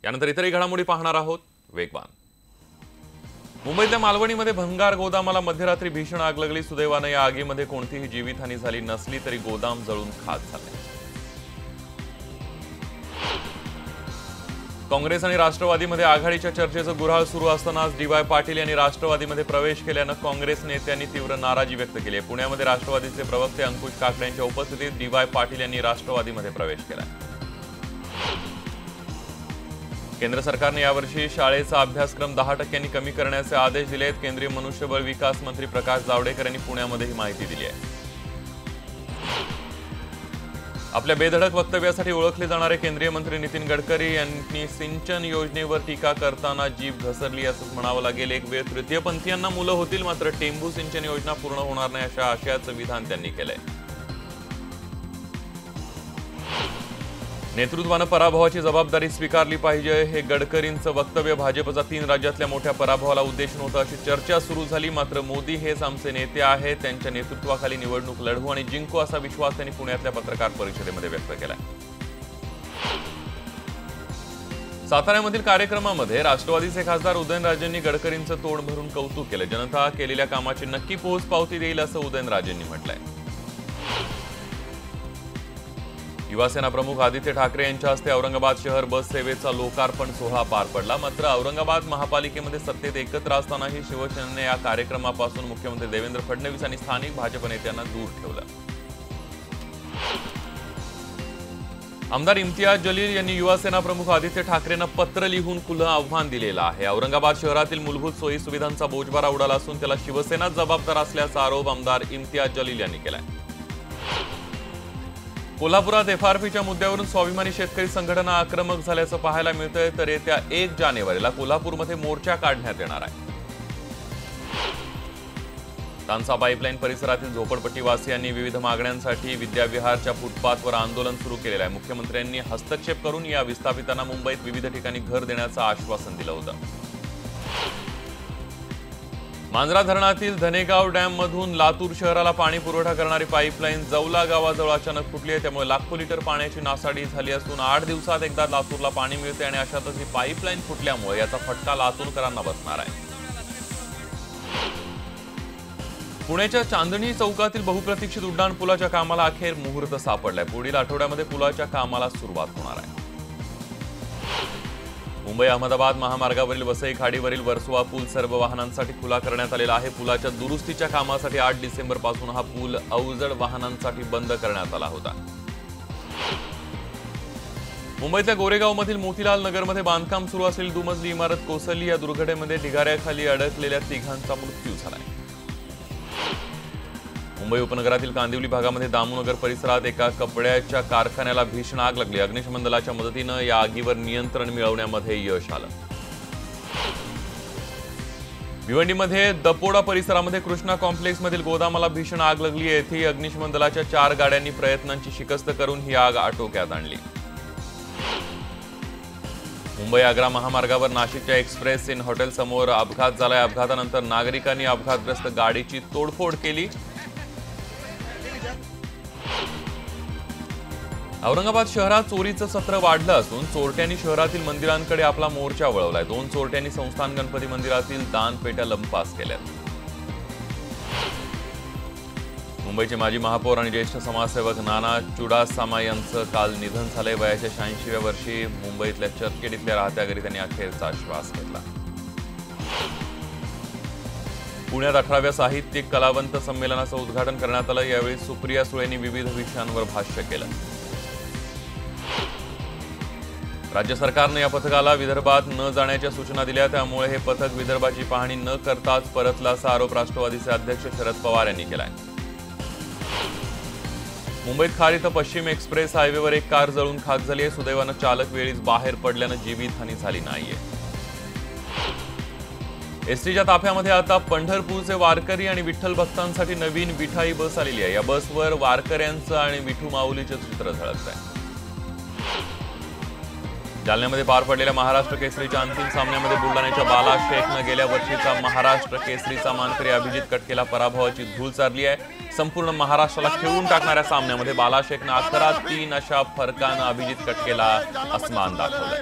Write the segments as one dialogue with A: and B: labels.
A: यानंतर इतरही घडामोडी पाहणार आहोत वेगवान। मुंबईतल्या मालवणीमध्ये भंगार गोदामाला मध्यरात्री भीषण आग लागली। सुदैवाने या आगीमध्ये कोणतीही जीवितहानी झाली नसली तरी गोदाम जळून खाक झाले। काँग्रेस आणि राष्ट्रवादीमध्ये आघाडीच्या चर्चेचं गुऱ्हाळ सुरू असतानाच डी.वाय. पाटील यांनी राष्ट्रवादीमध्ये प्रवेश केल्यानं काँग्रेस नेत्यांनी तीव्र नाराजी व्यक्त केली आहे। पुण्यामध्ये राष्ट्रवादीचे प्रवक्ते अंकुश काकडे यांच्या उपस्थितीत डी.वाय. पाटील यांनी राष्ट्रवादीमध्ये प्रवेश केला। केंद्र सरकारने यावर्षी शाळेचा अभ्यासक्रम 10% कमी करण्याचे आदेश दिले आहेत। केंद्रीय मनुष्यबळ विकास मंत्री प्रकाश जावडेकर यांनी पुण्यामध्ये ही माहिती दिली आहे। आपल्या बेधडक वक्तव्यासाठी ओळखले जाणारे केंद्रीय मंत्री नितीन गडकरी यांनी सिंचन योजनेवर टीका करताना जीभ घसरली असं म्हणावं लागेल। एक वेळ तृतीयपंथीयांना मुलं होतील मात्र टेंभू सिंचन योजना पूर्ण होणार नाही अशा आशयाचं विधान त्यांनी केलंय। नेतृत्वानं पराभवाची जबाबदारी स्वीकारली पाहिजे हे गडकरींचं वक्तव्य भाजपचा 3 राज्यातल्या मोठ्या पराभवाला उद्देशून होतं अशी चर्चा सुरू झाली। मात्र मोदी हेच आमचे नेते आहेत, त्यांच्या नेतृत्वाखाली निवडणूक लढवू आणि जिंकू असा विश्वास त्यांनी पुण्यातल्या पत्रकार परिषदेमध्ये व्यक्त केलाय। साताऱ्यामधील कार्यक्रमामध्ये राष्ट्रवादीचे खासदार उदयनराजेंनी गडकरींचं तोंड भरून कौतुक केलं। जनता केलेल्या कामाची नक्की पोचपावती देईल असं उदयनराजेंनी म्हटलंय। युवासेना प्रमुख आदित्य ठाकरे यांच्या हस्ते औरंगाबाद शहर बस सेवेचा लोकार्पण सोहळा पार पडला। मात्र औरंगाबाद महापालिकेमध्ये सत्तेत एकत्र असतानाही शिवसेनेने या कार्यक्रमापासून मुख्यमंत्री देवेंद्र फडणवीस आणि स्थानिक भाजप नेत्यांना दूर ठेवलं। आमदार इम्तियाज जलील यांनी युवासेना प्रमुख आदित्य ठाकरेंना पत्र लिहून खुलं आव्हान दिलेलं आहे। औरंगाबाद शहरातील मूलभूत सोयी सुविधांचा बोजबारा उडाला असून त्याला शिवसेनाच जबाबदार असल्याचा आरोप आमदार इम्तियाज जलील यांनी केलाय। कोल्हापुरात एफआरपीच्या मुद्द्यावरून स्वाभिमानी शेतकरी संघटना आक्रमक झाल्याचं पाहायला मिळतंय। तर येत्या 1 जानेवारीला कोल्हापूरमध्ये मोर्चा काढण्यात येणार आहे। तानसा पाईपलाईन परिसरातील झोपडपट्टीवासियांनी विविध मागण्यांसाठी विद्याविहारच्या फुटपाथवर आंदोलन सुरू केलेलं आहे। मुख्यमंत्र्यांनी हस्तक्षेप करून या विस्थापितांना मुंबईत विविध ठिकाणी घर देण्याचं आश्वासन दिलं होतं। मांजरा धरणातील धनेगाव डॅममधून लातूर शहराला पाणी पुरवठा करणारी पाईपलाईन जवला गावाजवळ अचानक फुटली आहे। त्यामुळे लाखो लिटर पाण्याची नासाडी झाली असून 8 दिवसात एकदा लातूरला पाणी मिळते आणि अशातच ही पाईपलाईन फुटल्यामुळे याचा फटका लातूरकरांना बसणार आहे। पुण्याच्या चांदणी चौकातील बहुप्रतीक्षित उड्डाणपुलाच्या कामाला अखेर मुहूर्त सापडलाय। पुढील आठवड्यामध्ये पुलाच्या कामाला सुरुवात होणार आहे। मुंबई अहमदाबाद महामार्गावरील वसई खाडीवरील वर्सोवा पूल सर्व वाहनांसाठी खुला करण्यात आलेला आहे। पुलाच्या दुरुस्तीच्या कामासाठी 8 डिसेंबरपासून हा पूल अवजड वाहनांसाठी बंद करण्यात आला होता। मुंबईतल्या गोरेगावमधील मोतीलाल नगरमध्ये बांधकाम सुरू असलेली दुमजली इमारत कोसळली। या दुर्घटनेमध्ये ढिगाऱ्याखाली अडकलेल्या 3घांचा मृत्यू झालाय। मुंबई उपनगरातील कांदिवली भागामध्ये दामूनगर परिसरात एका कपड्याच्या कारखान्याला भीषण आग लागली। अग्निशमन दलाच्या मदतीनं या आगीवर नियंत्रण मिळवण्यामध्ये यश आलं। भिवंडीमध्ये दपोडा परिसरामध्ये कृष्णा कॉम्प्लेक्समधील गोदामाला भीषण आग लागली आहे। येथे अग्निशमन दलाच्या 4 गाड्यांनी प्रयत्नांची शिकस्त करून ही आग आटोक्यात आणली। मुंबई आग्रा महामार्गावर नाशिकच्या एक्सप्रेस इन हॉटेल समोर अपघात झालाय। अपघातानंतर नागरिकांनी अपघातग्रस्त गाडीची तोडफोड केली। औरंगाबाद शहरात चोरीचं सत्र वाढलं असून चोरट्यांनी शहरातील मंदिरांकडे आपला मोर्चा वळवलाय। 2 चोरट्यांनी संस्थान गणपती मंदिरातील दानपेट्या लंपास केल्यात। मुंबईचे माजी महापौर आणि ज्येष्ठ समाजसेवक नाना चुडासामा यांचं काल निधन झालंय। वयाच्या 86व्या वर्षी मुंबईतल्या चर्चगेट राहत्या घरी त्यांनी अखेरचा श्वास घेतला। पुण्यात 18व्या साहित्यिक कलावंत संमेलनाचं उद्घाटन करण्यात आलं। यावेळी सुप्रिया सुळेंनी विविध विषयांवर भाष्य केलं। राज्य सरकारने या पथकाला विदर्भात न जाण्याच्या सूचना दिल्या, त्यामुळे हे पथक विदर्भाची पाहणी न करताच परतला असा आरोप राष्ट्रवादीचे अध्यक्ष शरद पवार यांनी केलाय। मुंबईत खार इथं पश्चिम एक्सप्रेस हायवेवर एक कार जळून खाक झाली आहे। सुदैवानं चालक वेळीच बाहेर पडल्यानं जीवितहानी झाली नाहीये। एसटीच्या ताफ्यामध्ये आता पंढरपूरचे वारकरी आणि विठ्ठल भक्तांसाठी नवीन विठाई बस आलेली आहे। या बसवर वारकऱ्यांचं आणि विठू माऊलीचं चित्र झळकतंय। जालन्यामध्ये पार पडलेल्या महाराष्ट्र केसरीच्या अंतिम सामन्यामध्ये बुलढाण्याच्या बाला शेखनं गेल्या वर्षीचा महाराष्ट्र केसरीचा मानकरी अभिजित कटकेला पराभवाची धूळ चारली आहे। संपूर्ण महाराष्ट्राला खेळून टाकणाऱ्या सामन्यामध्ये बाला शेखनं 11-3 अशा फरकानं अभिजित कटकेला अस्मान दाखवलाय।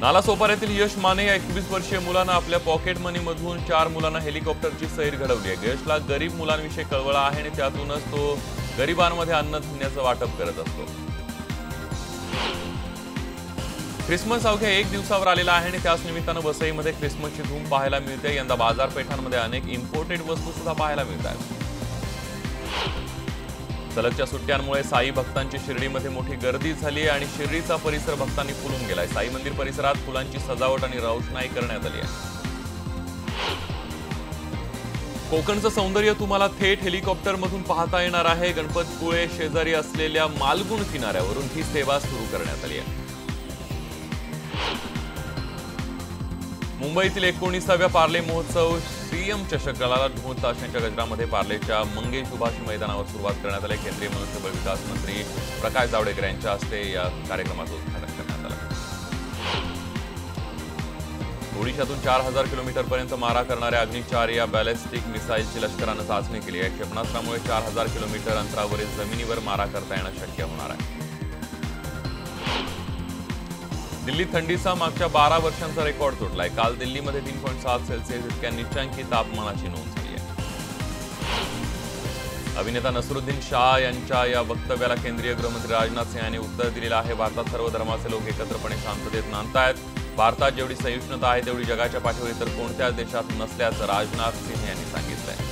A: नालासोपाऱ्यातील यश माने या 21 वर्षीय मुलानं आपल्या पॉकेट मनीमधून 4 मुलांना हेलिकॉप्टरची सैर घडवली आहे. यशला गरीब मुलांविषयी कळवळा आहे आणि त्यातूनच तो गरिबांमध्ये अन्नधान्याचं वाटप करत असतो. ख्रिसमस अवघ्या 1 दिवसावर आलेला आहे आणि त्याच निमित्तानं वसईमध्ये ख्रिसमसची धूम पाहायला मिळते. यंदा बाजारपेठांमध्ये अनेक इम्पोर्टेड वस्तू सुद्धा पाहायला मिळतात. सलगच्या सुट्ट्यांमुळे साई भक्तांची शिर्डीमध्ये मोठी गर्दी झाली आणि शिर्डीचा परिसर भक्तांनी फुलून गेलाय. साई मंदिर परिसरात फुलांची सजावट आणि रोषणाई करण्यात आली आहे. कोकणचं सौंदर्य तुम्हाला थेट हेलिकॉप्टरमधून पाहता येणार आहे. गणपतपुळे शेजारी असलेल्या मालगुण किनाऱ्यावरून ही सेवा सुरू करण्यात आली आहे. मुंबईतील 19व्या पार्ले महोत्सव सीएम चषकाला ढोल ताशांच्या गजरामध्ये पार्लेच्या मंगेश सुभाष मैदानावर सुरुवात करण्यात आली. केंद्रीय मनुष्यबळ विकास मंत्री प्रकाश जावडेकर यांच्या हस्ते या कार्यक्रमाचं उद्घाटन करण्यात आलं. ओडिशातून 4000 किलोमीटरपर्यंत मारा करणाऱ्या अग्नि-4 या बॅलिस्टिक मिसाईलची लष्करानं चाचणी केली आहे. क्षेपणास्त्रामुळे 4000 किलोमीटर अंतरावरील जमिनीवर मारा करता येणं शक्य होणार आहे. दिल्लीत थंडीचा मागच्या 12 वर्षांचा रेकॉर्ड तुटलाय. काल दिल्लीमध्ये 3.7 सेल्सिअस इतक्या नीचांकी तापमानाची नोंद झाली आहे. अभिनेता नसरुद्दीन शाह यांच्या या वक्तव्याला केंद्रीय गृहमंत्री राजनाथ सिंह यांनी उत्तर दिलेलं आहे. भारतात सर्व धर्माचे लोक एकत्रपणे शांततेत नांदतायत. भारतात जेवढी सहिष्णुता आहे तेवढी जगाच्या पाठीवर इतर कोणत्याच देशात नसल्याचं राजनाथ सिंह यांनी सांगितलंय.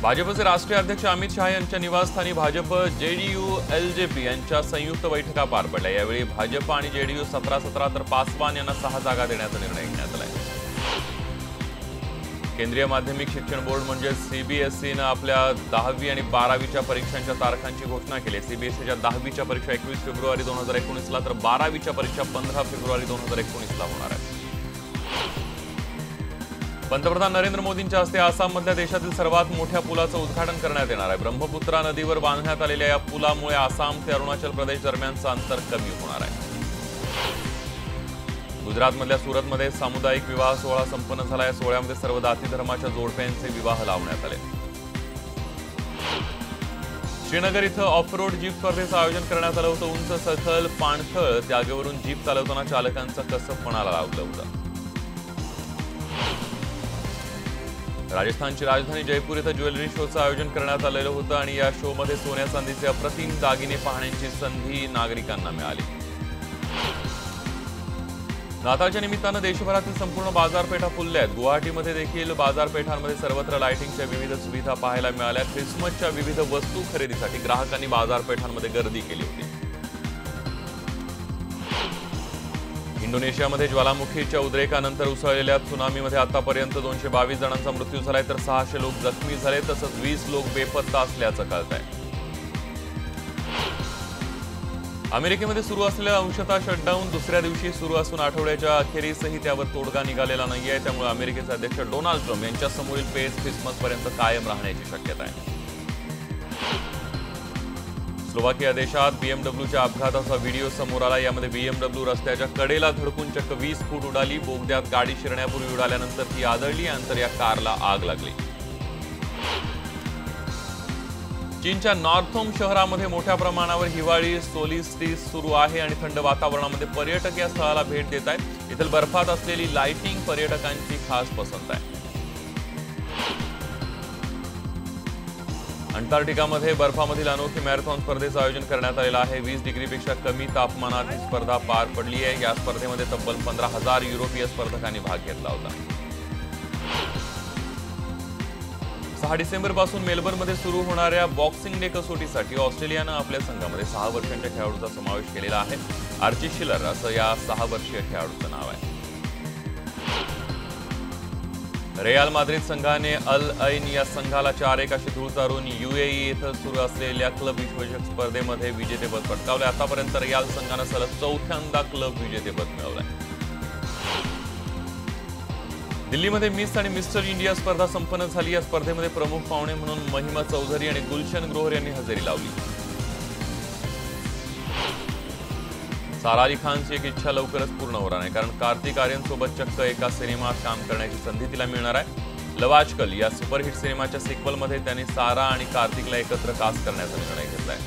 A: भाजपचे राष्ट्रीय अध्यक्ष अमित शहा यांच्या निवासस्थानी भाजप, जेडीयू, एलजेपी यांच्या संयुक्त बैठका पार पडल्या. यावेळी भाजप आणि जेडीयू 17-17 तर पासवान यांना 6 जागा देण्याचा निर्णय घेण्यात आलाय. केंद्रीय माध्यमिक शिक्षण बोर्ड म्हणजे सीबीएसईनं आपल्या 10वी आणि 12वीच्या परीक्षांच्या तारखांची घोषणा केली. सीबीएसईच्या 10वीच्या परीक्षा 21 फेब्रुवारी 2019ला तर 12वीच्या परीक्षा 15 फेब्रुवारी 2019ला होणार आहेत. पंतप्रधान नरेंद्र मोदींच्या हस्ते आसाममधल्या देशातील सर्वात मोठ्या पुलाचं उद्घाटन करण्यात येणार आहे. ब्रह्मपुत्रा नदीवर बांधण्यात आलेल्या या पुलामुळे आसाम ते अरुणाचल प्रदेश दरम्यानचं अंतर कमी होणार आहे. गुजरातमधल्या सुरतमध्ये सामुदायिक विवाह सोहळा संपन्न झाला. या सोहळ्यामध्ये सर्व जाती धर्माच्या जोडप्यांचे विवाह लावण्यात आले. श्रीनगर इथं ऑफ-रोड जीप स्पर्धेचं आयोजन करण्यात आलं होतं. उंच सखल पाणथळ जागेवरून जीप चालवताना चालकांचा कसबपणाला लावलं होतं. राजस्थानची राजधानी जयपूर इथं ज्वेलरी शोचं आयोजन करण्यात आलेलं होतं आणि या शोमध्ये सोन्या चांदीचे अप्रतिम दागिने पाहण्याची संधी नागरिकांना मिळाली. नाताळच्या निमित्तानं देशभरातील संपूर्ण बाजारपेठा फुलल्या आहेत. गुवाहाटीमध्ये देखील बाजारपेठांमध्ये सर्वत्र लाइटिंगच्या विविध सुविधा पाहायला मिळाल्या. ख्रिसमसच्या विविध वस्तू खरेदीसाठी ग्राहकांनी बाजारपेठांमध्ये गर्दी केली होती. इंडोनेशियामध्ये ज्वालामुखीच्या उद्रेकानंतर उसळलेल्या त्सुनामीमध्ये आतापर्यंत 222 जणांचा मृत्यू झालाय तर 600 लोक जखमी झाले तसंच 20 लोक बेपत्ता असल्याचं कळतंय. अमेरिकेमध्ये सुरू असलेला अंशतः शटडाऊन दुसऱ्या दिवशी सुरू असून आठवड्याच्या अखेरीसही त्यावर तोडगा निघालेला नाहीये. त्यामुळे अमेरिकेचे अध्यक्ष डोनाल्ड ट्रम्प यांच्या समोरील पेच ख्रिसमसपर्यंत कायम राहण्याची शक्यता आहे. स्लोवाकिया देशात बीएमडब्ल्यूच्या अपघाताचा व्हिडिओ समोर आला. यामध्ये बीएमडब्ल्यू रस्त्याच्या कडेला धडकून चक्क 20 फूट उडाली. बोगद्यात गाडी शिरण्यापूर्वी उडाल्यानंतर ती आदळली आणि या कारला आग लागली. चीनच्या नॉर्थोम शहरामध्ये मोठ्या प्रमाणावर हिवाळी सोलिस्टिस सुरू आहे आणि थंड वातावरणामध्ये पर्यटक या स्थळाला भेट देत आहेत. इथं बर्फात असलेली लाइटिंग पर्यटकांची खास पसंत आहे. अंटार्क्टिकामध्ये बर्फामधील अनोखी मॅरेथॉन स्पर्धेचं आयोजन करण्यात आलेलं आहे. 20 डिग्रीपेक्षा कमी तापमानात ही स्पर्धा पार पडली आहे. या स्पर्धेमध्ये तब्बल 15,000 युरोपीय स्पर्धकांनी भाग घेतला होता. 6 डिसेंबरपासून मेलबर्नमध्ये सुरू होणाऱ्या बॉक्सिंग डे कसोटीसाठी ऑस्ट्रेलियानं आपल्या संघामध्ये 6 वर्षांच्या खेळाडूचा समावेश केलेला आहे. आर्ची शिलर असं या 6 वर्षीय खेळाडूचं नाव आहे. रियाल माद्रिद संघाने अल ऐन या संघाला 4-1 अशी धूळ चारून यूएई इथं सुरू असलेल्या क्लब विश्वचषक स्पर्धेमध्ये विजेतेपद पटकावले. आतापर्यंत रियाल संघानं सलग 4थ्यांदा क्लब विजेतेपद मिळवलंय. दिल्लीमध्ये मिस आणि मिस्टर इंडिया स्पर्धा संपन्न झाली. या स्पर्धेमध्ये प्रमुख पाहुणे म्हणून महिमा चौधरी आणि गुलशन ग्रोहर यांनी हजेरी लावली. सारा अली खानची एक इच्छा लवकरच पूर्ण होणार आहे कारण कार्तिक आर्यनसोबत चक्क एका सिनेमात काम करण्याची संधी तिला मिळणार आहे. लव आजकल या सुपरहिट सिनेमाच्या सिक्वलमध्ये त्याने सारा आणि कार्तिकला एकत्र कास्ट करण्याचा निर्णय घेतलाय.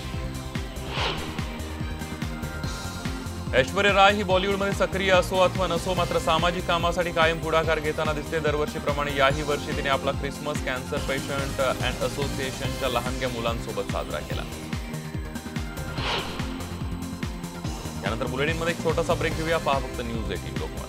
A: ऐश्वर्या राय ही बॉलिवूडमध्ये सक्रिय असो अथवा नसो मात्र सामाजिक कामासाठी कायम पुढाकार घेताना दिसते। दरवर्षीप्रमाणे याही वर्षी तिने आपला ख्रिसमस कॅन्सर पेशंट अँड असोसिएशनच्या लहानग्या मुलांसोबत साजरा केला। यानंतर बुलेटिनमध्ये एक छोटासा ब्रेक घेऊया। पहा फक्त न्यूज 18 लोकमत।